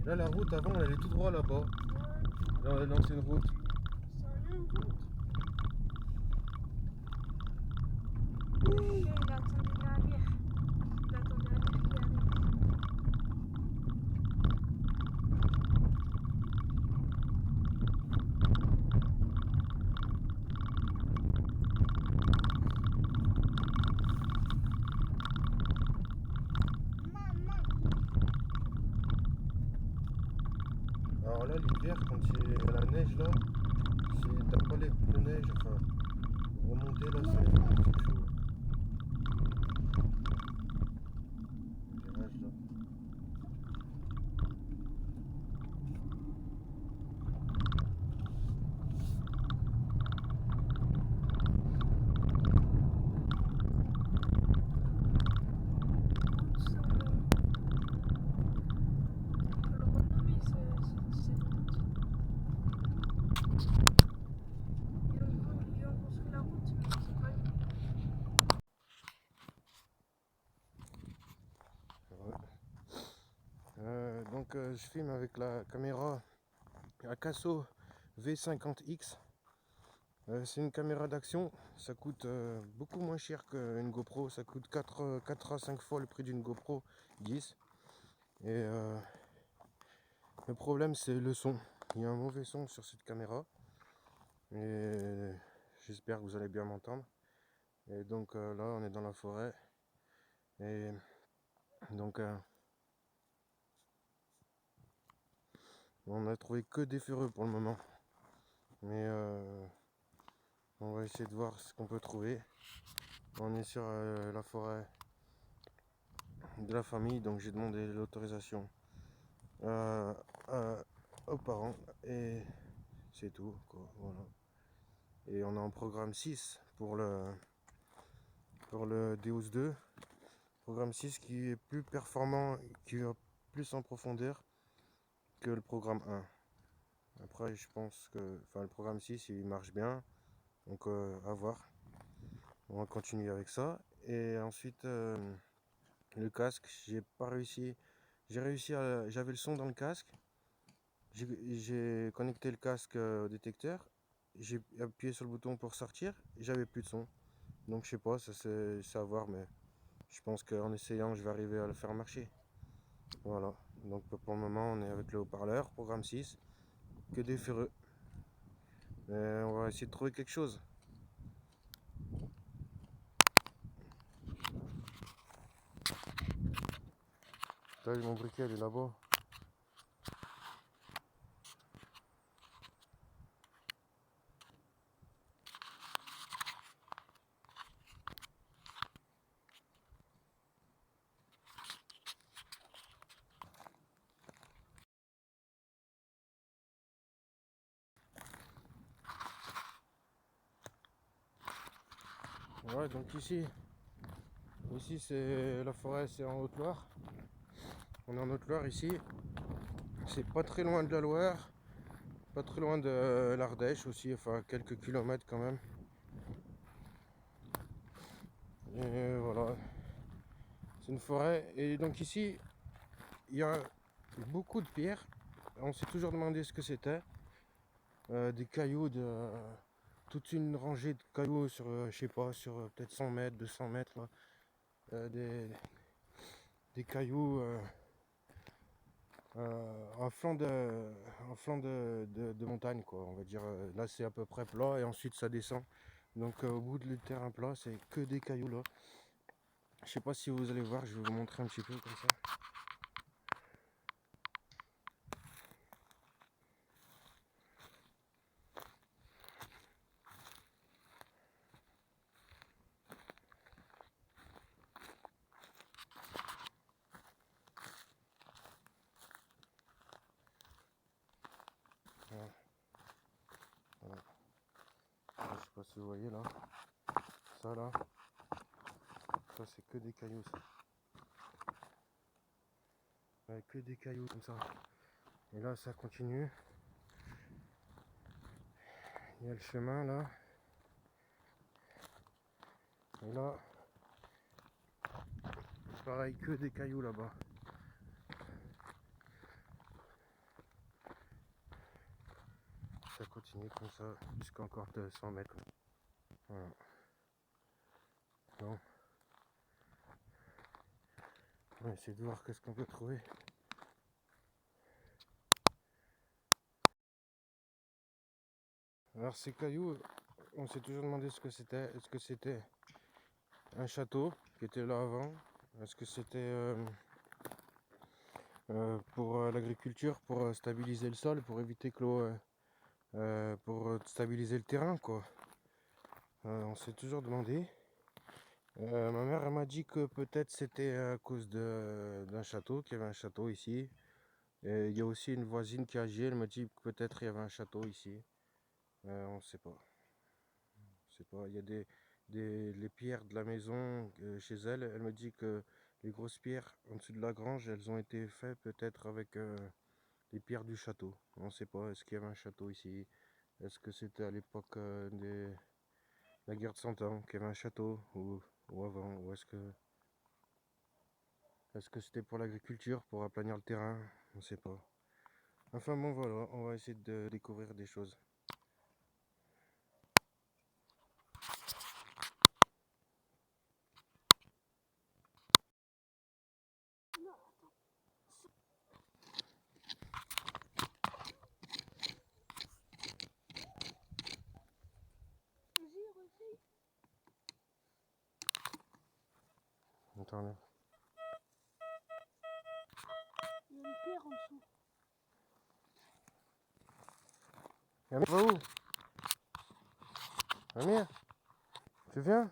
Là, la route avant, elle est tout droit là-bas. Ouais, L'ancienne route. sérieux, une route. Ok, il attendait derrière. Il attendait derrière qui arrive. Maman. Alors là, l'hiver, quand il y a la neige là, si t'as pas les pneus neige, enfin, remonter là, c'est chaud. Le virage là. Route, ça, on peut le renommer, cette route. Ils ont construit la route, mais c'est pas lui. Je filme avec la caméra Akaso V50X. C'est une caméra d'action, ça coûte beaucoup moins cher qu'une GoPro, ça coûte 4 à 5 fois le prix d'une GoPro 10. Et le problème c'est le son, il y a un mauvais son sur cette caméra. Et j'espère que vous allez bien m'entendre. Et donc là on est dans la forêt. Et donc on a trouvé que des féreux pour le moment. Mais on va essayer de voir ce qu'on peut trouver. On est sur la forêt de la famille, donc j'ai demandé l'autorisation aux parents et c'est tout quoi, voilà. Et on est en programme 6 pour le Deus 2, programme 6 qui est plus performant, qui va plus en profondeur que le programme 1. Après je pense que le programme 6 il marche bien, donc à voir, on va continuer avec ça. Et ensuite le casque, j'ai pas réussi, j'avais le son dans le casque. J'ai connecté le casque au détecteur, j'ai appuyé sur le bouton pour sortir, j'avais plus de son. Donc je sais pas, ça c'est à voir, mais je pense qu'en essayant, je vais arriver à le faire marcher. Voilà, donc pour le moment, on est avec le haut-parleur, programme 6, que des féreux. Mais on va essayer de trouver quelque chose. T'as vu mon briquet, il est là-bas. Ouais, donc ici c'est la forêt, c'est en Haute-Loire. On est en Haute-Loire ici. C'est pas très loin de la Loire, pas très loin de l'Ardèche aussi, enfin quelques kilomètres quand même. Et voilà, c'est une forêt. Et donc ici, il y a beaucoup de pierres. On s'est toujours demandé ce que c'était. Des cailloux, toute une rangée de cailloux sur, je sais pas, sur peut-être 100 mètres, 200 mètres. Là. Euh, des, des cailloux en flanc de montagne, quoi. On va dire, là c'est à peu près plat et ensuite ça descend. Donc au bout du terrain plat, c'est que des cailloux là. Je sais pas si vous allez voir, je vais vous montrer un petit peu comme ça. Voilà. Voilà. Je sais pas si vous voyez là. Ça là. Ça c'est que des cailloux ça. Ouais, que des cailloux comme ça. Et là ça continue. Il y a le chemin là. Et là, pareil que des cailloux là-bas. ça continue comme ça jusqu'à encore 200 mètres. Voilà. Bon. On va essayer de voir qu'est-ce qu'on peut trouver. Alors ces cailloux, on s'est toujours demandé ce que c'était. Est-ce que c'était un château qui était là avant? Est-ce que c'était pour l'agriculture, pour stabiliser le sol, pour éviter que l'eau, pour stabiliser le terrain, quoi? On s'est toujours demandé. Ma mère elle m'a dit que peut-être c'était à cause d'un château, qu'il y avait un château ici. Et il y a aussi une voisine qui a agi, elle m'a dit que peut-être il y avait un château ici. On ne sait pas. Je sais pas, il y a les pierres de la maison chez elle. Elle me dit que les grosses pierres en dessous de la grange, elles ont été faites peut-être avec les pierres du château. On ne sait pas, est-ce qu'il y avait un château ici? Est-ce que c'était à l'époque de la guerre de 100 ans qu'il y avait un château ou avant? Ou est-ce que c'était pour l'agriculture, pour aplanir le terrain? On ne sait pas. Enfin bon voilà, on va essayer de découvrir des choses. Attends là. Il y a une pierre en dessous. Amir, va où? Amir, tu viens?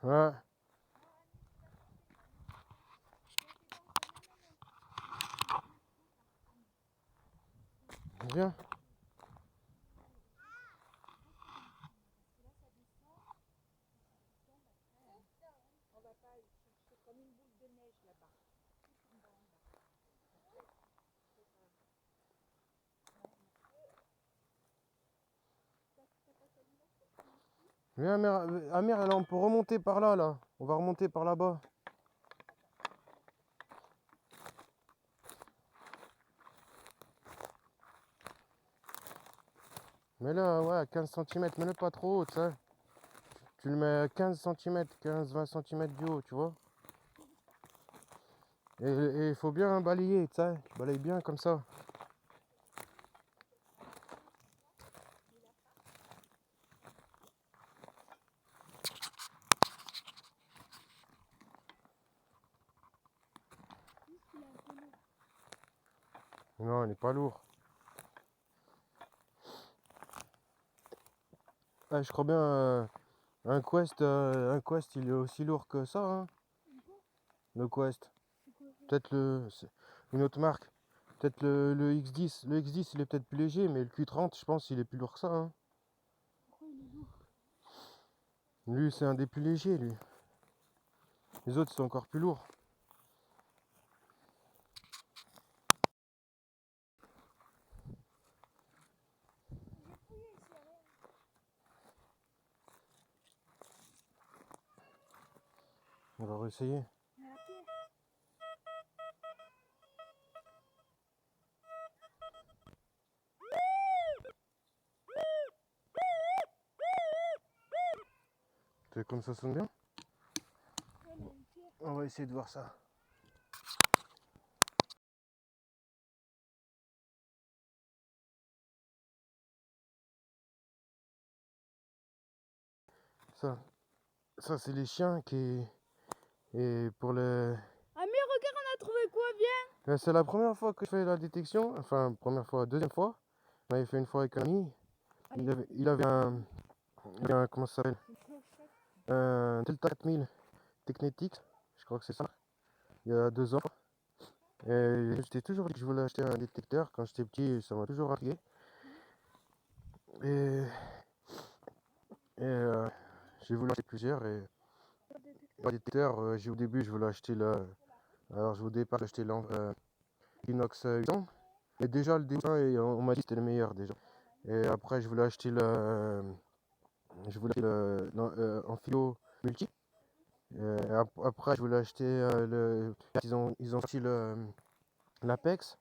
Ouais. Viens. Viens Amir, Amir, là, on peut remonter par là, là. On va remonter par là-bas. Mais là, ouais, 15 cm, mais le pas trop haut, tu sais. Tu le mets à 15 cm, 15-20 cm du haut, tu vois. Et il faut bien balayer, tu sais. Tu balayes bien comme ça. Non, il n'est pas lourd. Ah, je crois bien un Quest, il est aussi lourd que ça, hein. Le Quest. Peut-être une autre marque. Peut-être le X10. Le X10, il est peut-être plus léger, mais le Q30, je pense, il est plus lourd que ça, hein. Pourquoi il est lourd? Lui, c'est un des plus légers, lui. Les autres sont encore plus lourds. On va réessayer. Il y a la pierre. Tu sais comme ça sonne bien? Ouais, il y a une pierre. On va essayer de voir ça. Ça c'est les chiens qui... Et pour le... Amir, regarde, on a trouvé quoi? Viens. C'est la première fois que je fais la détection. Enfin, première fois, deuxième fois. On avait fait une fois avec un ami. Il avait un comment ça s'appelle? Un Delta 4000 Technetix. Je crois que c'est ça. Il y a 2 ans. Et j'étais toujours dit que je voulais acheter un détecteur. Quand j'étais petit, ça m'a toujours intrigué. Et, et j'ai voulu acheter plusieurs. Et pas de détecteur. Au début, je voulais acheter le... Alors, au départ, j'ai acheté l'Inox 800. Et déjà, le D1, on m'a dit que c'était le meilleur déjà. Et après, je voulais acheter non, en philo multi. Après, je voulais acheter ils ont sorti l'Apex.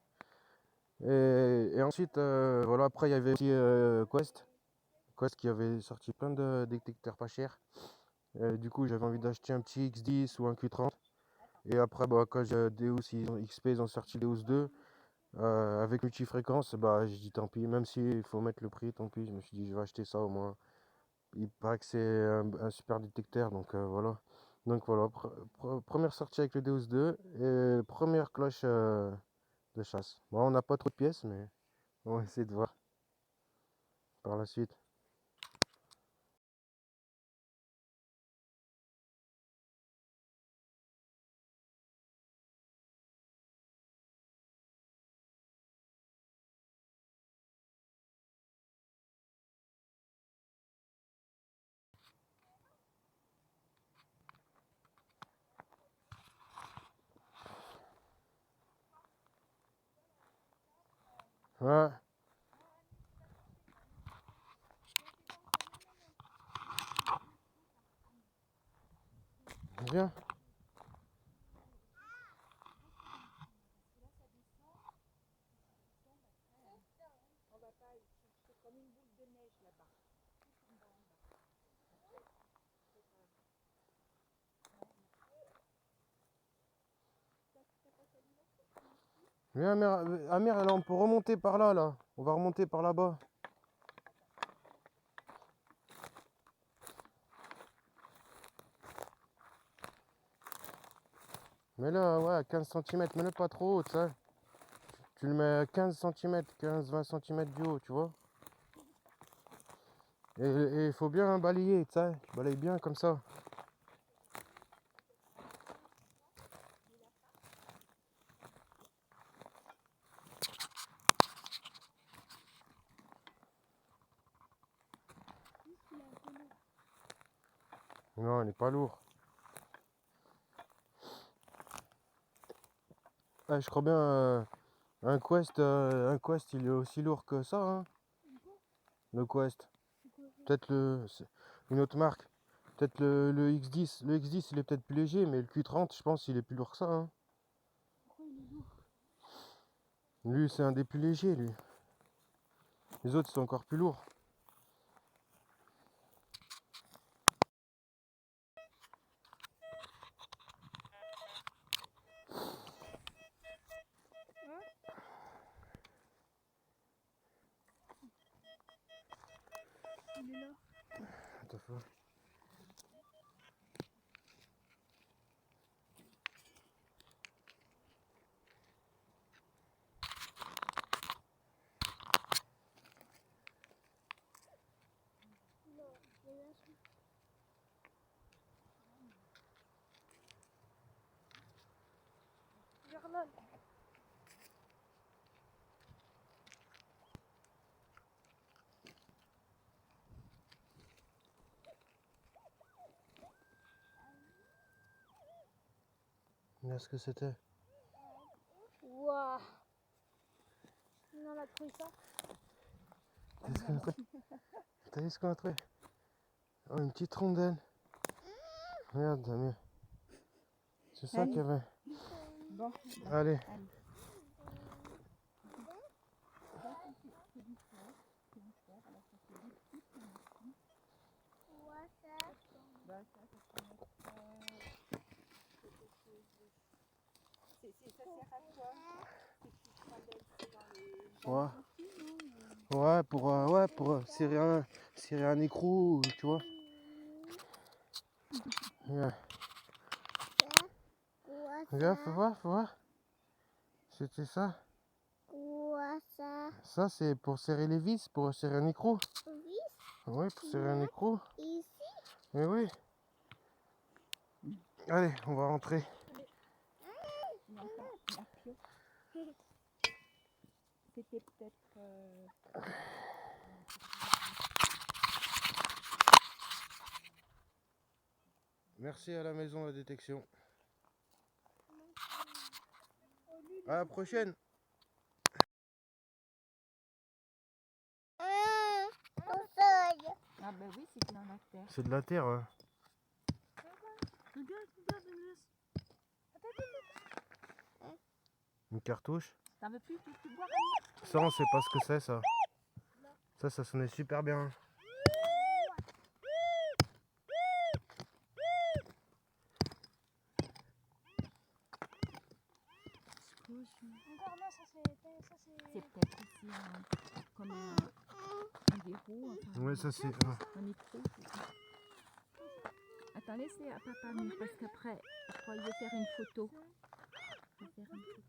Et ensuite, voilà, après, il y avait aussi Quest. Quest qui avait sorti plein de détecteurs pas chers. Du coup, j'avais envie d'acheter un petit X10 ou un Q30. Et après, bah, quand XP, ils ont sorti Deus 2 avec multifréquence, bah, j'ai dit tant pis, même s'il faut mettre le prix, tant pis. Je me suis dit, je vais acheter ça au moins. Il paraît que c'est un super détecteur, donc voilà. Donc voilà, première sortie avec le Deus 2 et première cloche de chasse. Bon, on n'a pas trop de pièces, mais on va essayer de voir par la suite. Ouais, bien. Viens, Amir, là, on peut remonter par là, là. On va remonter par là-bas. Mais là, ouais, 15 centimètres, mais le pas trop haut, tu sais. Tu le mets à 15 centimètres, 15-20 centimètres du haut, tu vois. Et il faut bien balayer, tu sais. Tu balayes bien comme ça. Non, il n'est pas lourd. Ah, je crois bien un Quest, il est aussi lourd que ça, hein. Le Quest. Peut-être une autre marque. Peut-être le X10. Le X10, il est peut-être plus léger, mais le Q30, je pense, il est plus lourd que ça, hein. Lui, c'est un des plus légers, lui. Les autres sont encore plus lourds. Il est là. What the fuck? Vers là. Mais est-ce que c'était? Waouh. On a trouvé ça. T'as vu ce qu'on a trouvé? T'as vu ce qu'on a trouvé? Oh, une petite rondelle. Regarde, Damien. C'est ça qu'il y avait. Bon, Allez. ça sert à quoi? Ces petites rondelles, c'est dans les Ouais. non? Ouais, pour serrer un écrou, tu vois. Ouais. Regarde, faut voir. C'était ça. Quoi ça? Ça, c'est pour serrer les vis, pour serrer un écrou. Oui. Ouais, pour serrer un écrou. Ici. Mais oui. Allez, on va rentrer. Non, ça, la pio. C'était peut-être... Merci à la maison de détection. À la prochaine. Bah oui, c'est dans la terre. C'est de la terre, hein. Regarde, regarde, Inès. Une cartouche. T'en veux plus, tu peux boire? Ça, on sait pas ce que c'est, ça. Ça sonnait super bien. Encore non, ça c'est. C'est peut-être aussi comme un verrou. Enfin, Ouais, ça c'est. un micro. Attends, laissez à papa nous, parce qu'après, je crois qu'il veut faire une photo. Il veut faire une photo.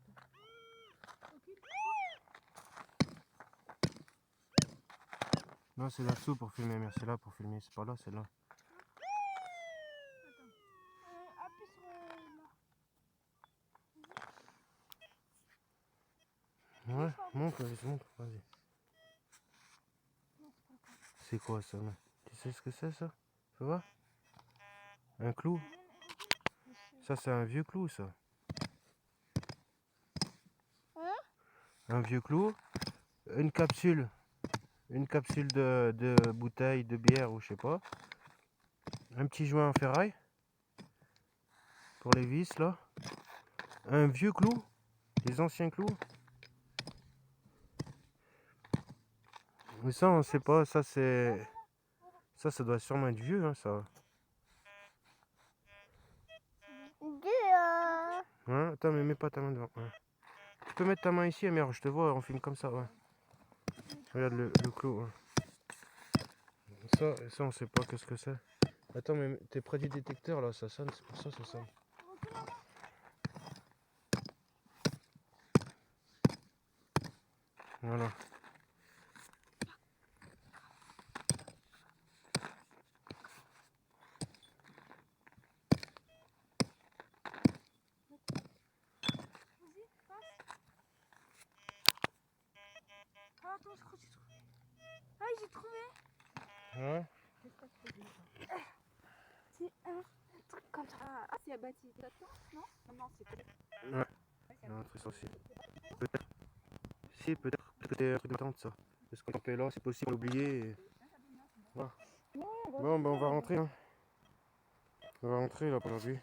Non, c'est là-dessous pour filmer, mais c'est là pour filmer. C'est pas là, c'est là. Appuie sur là. Ouais, montre, vas-y, montre, vas-y. C'est quoi ça, là? Tu sais ce que c'est, ça? Tu vois? Un clou? Ça, c'est un vieux clou, ça. Un vieux clou. Une capsule. Une capsule de bouteille de bière ou je sais pas. Un petit joint en ferraille. Pour les vis, là. Un vieux clou. Les anciens clous. Mais ça, on sait pas. Ça, c'est... Ça doit sûrement être vieux, hein, ça. Hein? Attends, mais mets pas ta main devant. Ouais. Tu peux mettre ta main ici, mère, je te vois, on filme comme ça, ouais. Regarde le clou. Ouais. Ça, on sait pas qu'est-ce que c'est. Attends, mais t'es près du détecteur, là, ça sonne, c'est pour ça ça sonne. Voilà. Ah, attends, je crois que j'ai trouvé. Ah, j'ai trouvé. Hein? C'est un truc comme ça. Ah, c'est abattu. Non? Non, c'est pas. Ouais. Il y a un truc aussi. Peut-être. Si, peut-être que c'est un truc d'attente, ça. Parce qu'on est là, c'est possible d'oublier. Et... Voilà. Bon, ben on va rentrer. Hein. On va rentrer là pour aujourd'hui.